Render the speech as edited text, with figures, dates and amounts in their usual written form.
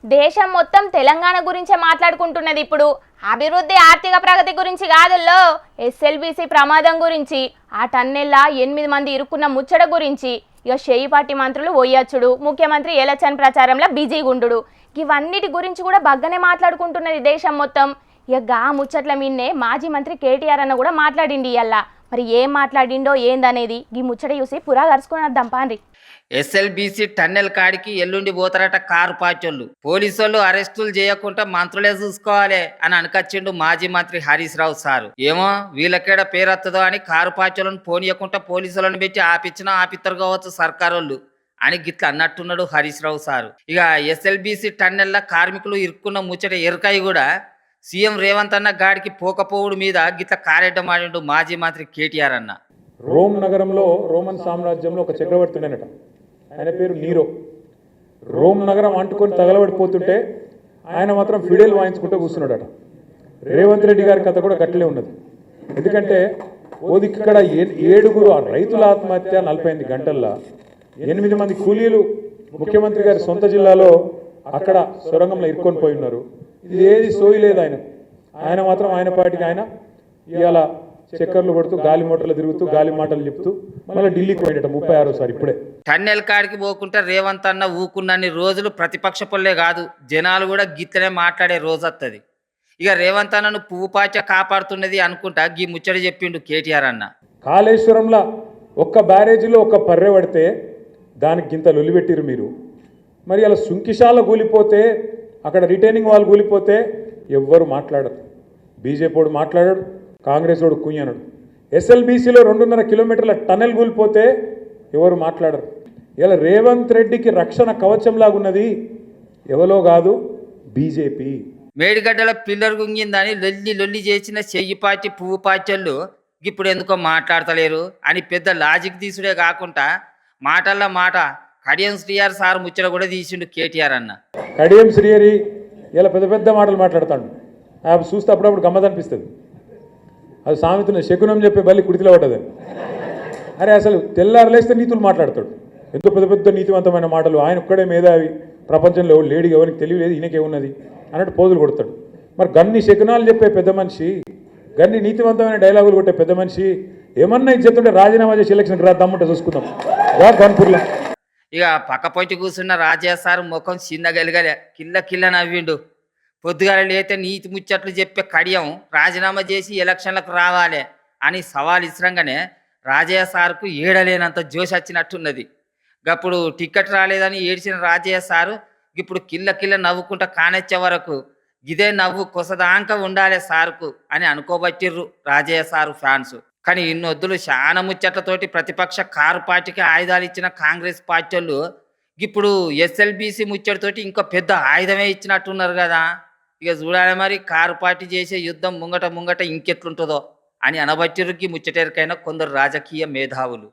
దేశం మొత్తం తెలంగాణ గురించే మాట్లాడుకుంటున్నది. ఇప్పుడు అభివృద్ధి ఆర్థిక ప్రగతి గురించి కాదుల్లో, ఎస్ఎల్బీసీ ప్రమాదం గురించి, ఆ టన్నెల్లా 8 మంది ఇరుక్కున్న ముచ్చట గురించి. ఇక షేయిపాటి మంత్రులు పోయొచ్చుడు, ముఖ్యమంత్రి ఎలక్షన్ ప్రచారంలో బిజీ గుండు, ఇవన్నిటి గురించి కూడా బగ్గనే మాట్లాడుకుంటున్నది దేశం మొత్తం. ఇక గా ముచ్చట్ల మీన్నే మాజీ మంత్రి కేటీఆర్ అన్న కూడా మాట్లాడిండి ఇయ్యాల. మరి ఏం మాట్లాడిండో ఏందనేది ఈ ముచ్చట చూసి పురా గరుచుకుని వద్దాం పాండ్రి. ఎస్ఎల్బీసీ టన్నెల్ కాడికి ఎల్లుండి పోతారట కారు పాచోళ్ళు. పోలీసోళ్ళు అరెస్టులు చేయకుండా మంత్రులే చూసుకోవాలి అని అనకచ్చిండు మాజీ మంత్రి హరీష్ రావు సారు. ఏమో వీళ్ళకేడ పేరత్తదో అని కారు పాచోళ్ళను పోనీయకుండా పోలీసులను పెట్టి ఆపిచ్చినా ఆపిత్తరు కావచ్చు సర్కారోళ్ళు అని గిట్ల అన్నట్టున్నాడు హరీష్ రావు సారు. ఇక ఎస్ఎల్బీసీ టన్నెల్ల కార్మికులు ఇరుక్కున్న ముచ్చట ఎరకాయి కూడా సీఎం రేవంత్ అన్న గాడికి పోకపోవుడు మీద గిట్ల కారెడ్డమాడిండు మాజీ మంత్రి కేటీఆర్ అన్న. రోమ్ నగరంలో రోమన్ సామ్రాజ్యంలో ఒక చక్రవర్తి ఉండేనట. ఆయన పేరు నీరో. రోమ్ నగరం అంటుకొని తగలబడిపోతుంటే ఆయన మాత్రం ఫిడేల్ వాయించుకుంటూ కూర్చున్నాడట. రేవంత్ రెడ్డి గారి కథ కూడా గట్లే ఉన్నది. ఎందుకంటే ఇక్కడ 7 రైతుల ఆత్మహత్య 48 గంటల్లో, 8 మంది కూలీలు ముఖ్యమంత్రి గారి సొంత జిల్లాలో అక్కడ సొరంగంలో ఇరుక్కొని పోయి ఉన్నారు. ఇది ఏది సోయలేదు ఆయన మాత్రం ఆయన పాటికి ఆయన ఇవాళ చక్కర్లు కొడుతూ గాలి మోటార్లు తిరుగుతూ గాలి మాటలు చెప్తూ మళ్ళీ ఢిల్లీకి పోయినట 36సారి. ఇప్పుడే టన్నెల్ కాడికి పోకుంటే రేవంత్ అన్న ఊకున్నన్ని రోజులు ప్రతిపక్ష పొల్లే కాదు, జనాలు కూడా గిత్తనే మాట్లాడే రోజు వస్తుంది. ఇక రేవంత్ అన్నను పువ్వు పాచ కాపాడుతున్నది అనుకుంటా గీ ముచ్చడి చెప్పిండు కేటీఆర్ అన్న. కాళేశ్వరంలో ఒక్క బ్యారేజీలో ఒక్క పర్రె పడితే దానికి గింత లొలిపెట్టిరు మీరు. మరి అలా సుంకిశాల కూలిపోతే, అక్కడ రిటైనింగ్ వాళ్ళు కూలిపోతే ఎవ్వరు మాట్లాడరు. బీజేపీ మాట్లాడాడు, కాంగ్రెస్ వాడు కుయ్యనడు. ఎస్ఎల్బీసీలో 2.5 కిలోమీటర్ల టన్నెల్ కూలిపోతే ఎవరు మాట్లాడరు. ఇలా రేవంత్ రెడ్డికి రక్షణ కవచంలాగున్నది ఎవరో కాదు, బీజేపీ. మేడిగడ్డల పిల్లర్ గుంగిందని లొల్లి చేసిన చెయ్యిపాటి పువ్వు పాచళ్ళు ఇప్పుడు ఎందుకో మాట్లాడతలేరు అని పెద్ద లాజిక్ తీసుడే కాకుండా మాటల్లో మాట కడియం శ్రీఆర్ సార్ ముచ్చట కూడా తీసిండు కేటీఆర్ అన్న. కడియం శ్రీహరి ఇలా పెద్ద పెద్ద మాటలు మాట్లాడతాడు. చూస్తే అప్పుడప్పుడు గమ్మత్ అనిపిస్తుంది. అది సామెతను శకునం చెప్పే బల్లి కుడితిలో పడ్డదని. అరే అసలు తెల్లారలేస్తే నీతులు మాట్లాడతాడు. ఎంతో పెద్ద పెద్ద నీతివంతమైన మాటలు. ఆయన ఒక్కడే మేధావి, ప్రపంచంలో లేడీ ఎవరికి తెలియలేదు, ఈయనకేమున్నది అన్నట్టు పోజులు కొడతాడు. మరి గన్ని శకునాలు చెప్పే పెద్ద మనిషి, గన్ని నీతివంతమైన డైలాగులు కొట్టే పెద్ద మనిషి ఏమన్నా ఇది చెప్తుంటే రాజీనామా చేసి ఎలక్షన్కి రా దమ్ముంటే చూసుకుందాం కాన్పూర్లో. ఇక పక్క పొంచి కూర్చున్న రాజయ్య సార్ ముఖం చిన్నగలిగలే కిల్ల నవ్విండు. పొద్దుగాల లేతే నీతి ముచ్చట్లు చెప్పే కడియం రాజీనామా చేసి ఎలక్షన్లకు రావాలి అని సవాల్ ఇసరంగానే రాజయ్య సార్కు ఏడలేనంత జోష్ వచ్చినట్టున్నది. గప్పుడు టికెట్ రాలేదని ఏడ్చిన రాజయ్య సారు ఇప్పుడు కిల్ల నవ్వుకుంటా కానొచ్చే వరకు ఇదే నవ్వు కొసదాంక ఉండాలి సార్కు అని అనుకోబట్టిర్రు రాజయ్య సారు ఫ్యాన్స్. కానీ ఇన్నొద్దులు చాలా ముచ్చట్లతోటి ప్రతిపక్ష కారు పార్టీకి ఆయుధాలు ఇచ్చిన కాంగ్రెస్ పార్టీ వాళ్ళు ఇప్పుడు ఎస్ఎల్బీసీ ముచ్చటితోటి ఇంకో పెద్ద ఆయుధమే ఇచ్చినట్టున్నారు కదా. ఇక చూడాలి మరి కారు పార్టీ చేసే యుద్ధం ముంగట ఇంకెట్లుంటుందో అని అనబట్టిరుకి ముచ్చటేరికైనా కొందరు రాజకీయ మేధావులు.